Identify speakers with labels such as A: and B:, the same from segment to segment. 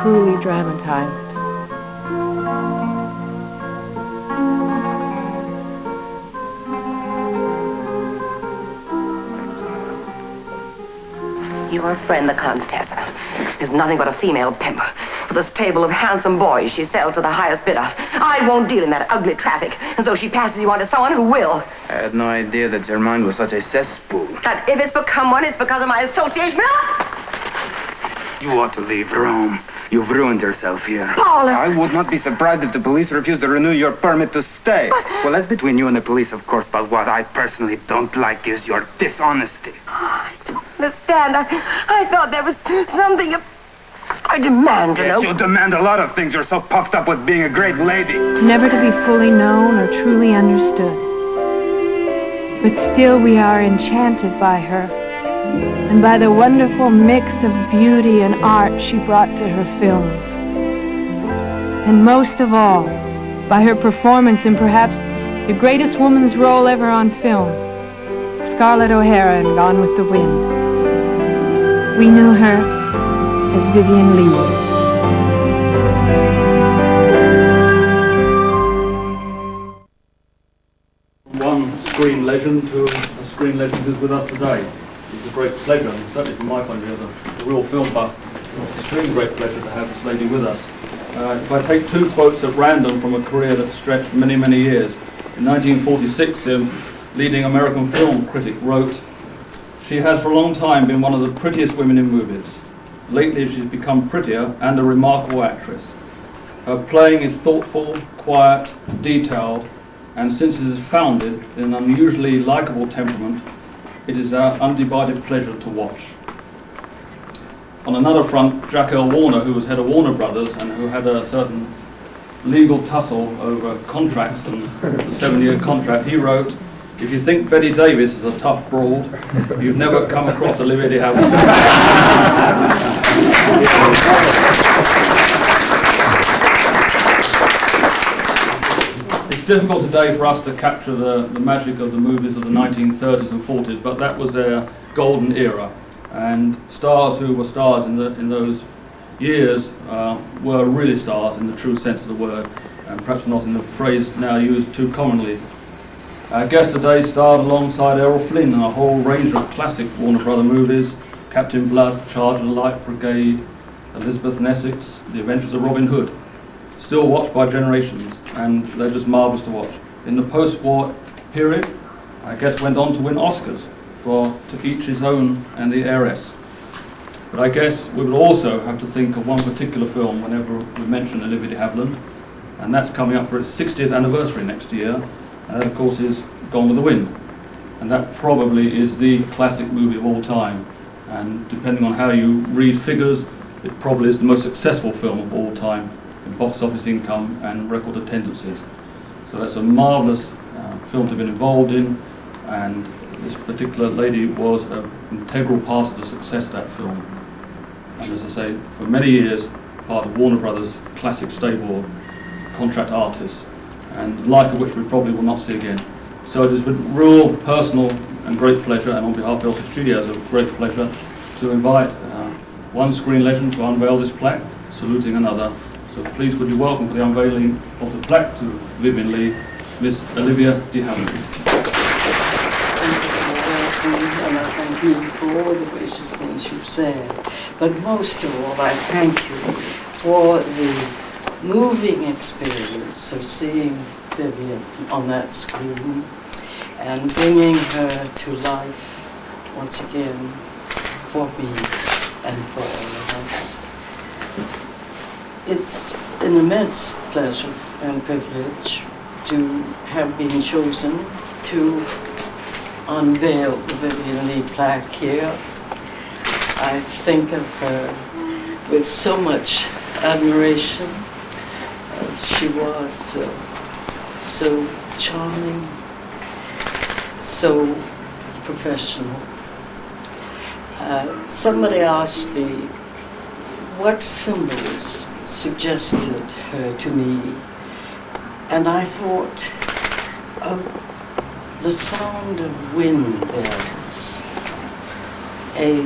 A: truly dramatized.
B: Your friend, the Countess, is nothing but a female pimp with a stable of handsome boys she sells to the highest bidder. I won't deal in that ugly traffic, and so she passes you on to someone who will.
C: I had no idea that your mind was such a cesspool.
B: And if it's become one, it's because of my association.
C: You ought to leave Rome. You've ruined yourself here.
B: Paul!
C: I would not be surprised if the police refused to renew your permit to stay. Well, that's between you and the police, of course, but what I personally don't like is your dishonesty.
B: I don't understand. I thought there was something... I demand to know.
C: Yes, you demand a lot of things. You're so puffed up with being a great lady.
A: Never to be fully known or truly understood. But still we are enchanted by her, and by the wonderful mix of beauty and art she brought to her films. And most of all, by her performance in perhaps the greatest woman's role ever on film, Scarlett O'Hara in Gone with the Wind. We knew her as Vivien Leigh.
D: One screen legend to a screen legend who's with us today. It's a great pleasure, and certainly from my point of view as a real film buff, it's an extremely great pleasure to have this lady with us. If I take two quotes at random from a career that stretched many, many years. In 1946, the leading American film critic wrote, "She has for a long time been one of the prettiest women in movies. Lately she's become prettier and a remarkable actress. Her playing is thoughtful, quiet, detailed, and since it is founded in an unusually likable temperament, it is our undivided pleasure to watch." On another front, Jack L. Warner, who was head of Warner Brothers and who had a certain legal tussle over contracts and the 7-year contract, he wrote, "If you think Betty Davis is a tough broad, you've never come across Olivia De Havilland." It's difficult today for us to capture the magic of the movies of the 1930s and 40s, but that was their golden era. And stars who were stars in those years were really stars in the true sense of the word, and perhaps not in the phrase now used too commonly. Our guest today starred alongside Errol Flynn in a whole range of classic Warner Brother movies: Captain Blood, Charge of the Light Brigade, Elizabeth and Essex, The Adventures of Robin Hood. Still watched by generations, and they're just marvellous to watch. In the post-war period, our guest went on to win Oscars for To Each His Own and The Heiress. But I guess we would also have to think of one particular film whenever we mention Olivia De Havilland, and that's coming up for its 60th anniversary next year, and that of course is Gone with the Wind. And that probably is the classic movie of all time, and depending on how you read figures, it probably is the most successful film of all time in box office income and record attendances. So that's a marvellous film to have been involved in, and this particular lady was an integral part of the success of that film. And as I say, for many years, part of Warner Brothers' classic stable of contract artists, and the like of which we probably will not see again. So it is with real personal and great pleasure, and on behalf of Delta Studios, a great pleasure to invite one screen legend to unveil this plaque, saluting another. So please would you welcome for the unveiling of the plaque to Vivien Leigh, Miss Olivia De Havilland.
E: And I thank you for all the gracious things you've said. But most of all, I thank you for the moving experience of seeing Vivien on that screen and bringing her to life once again for me and for all of us. It's an immense pleasure and privilege to have been chosen to unveil the Vivien Leigh plaque here. I think of her with so much admiration. She was so charming, so professional. Somebody asked me what symbols suggested her to me, and I thought of the sound of wind bells, a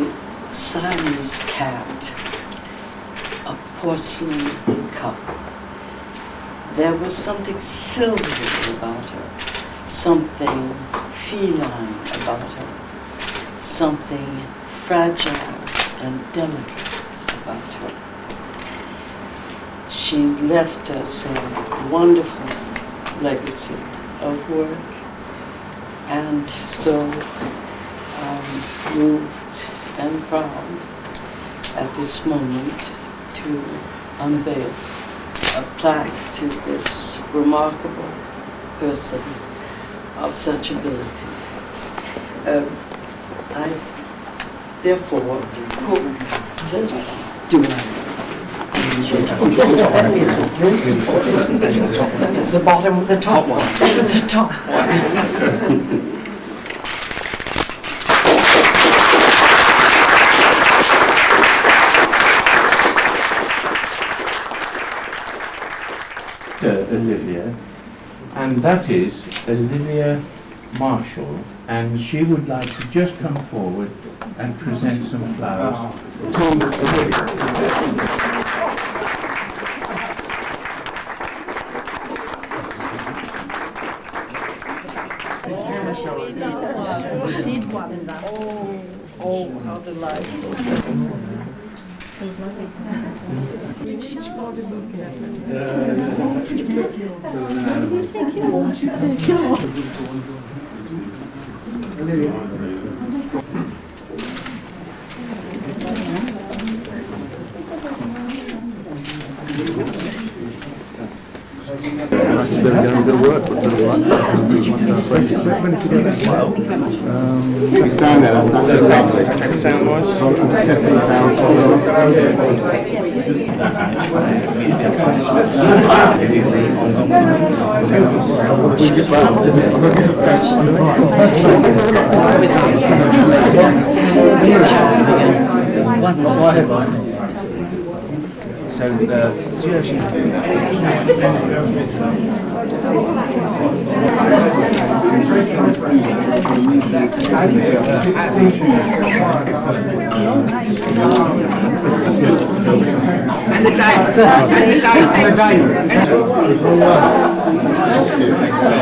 E: Siamese cat, a porcelain cup. There was something silvery about her, something feline about her, something fragile and delicate about her. She left us a wonderful legacy of work, and so I'm moved and proud at this moment to unveil a plaque to this remarkable person of such ability. I therefore hope this
F: It's the bottom, the top one.
E: the top one.
G: Olivia, and that is Olivia Marshall, and she would like to just come forward and present some flowers.
E: Oh, how delightful.
H: You stand there, that's absolutely lovely. Sound-wise? I'm just testing the sound.
F: And the date.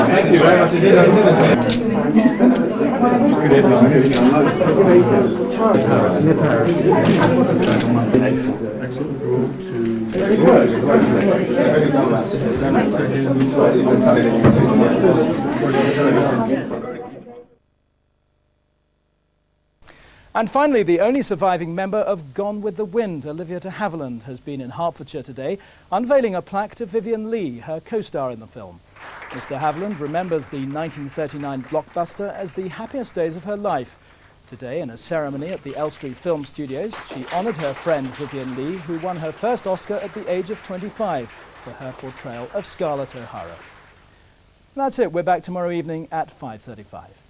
G: Thank you very much indeed.
I: And finally, the only surviving member of Gone with the Wind, Olivia De Havilland, has been in Hertfordshire today, unveiling a plaque to Vivien Leigh, her co-star in the film. Miss De Havilland remembers the 1939 blockbuster as the happiest days of her life. Today, in a ceremony at the Elstree Film Studios, she honoured her friend Vivien Leigh, who won her first Oscar at the age of 25 for her portrayal of Scarlett O'Hara. That's it. We're back tomorrow evening at 5:35.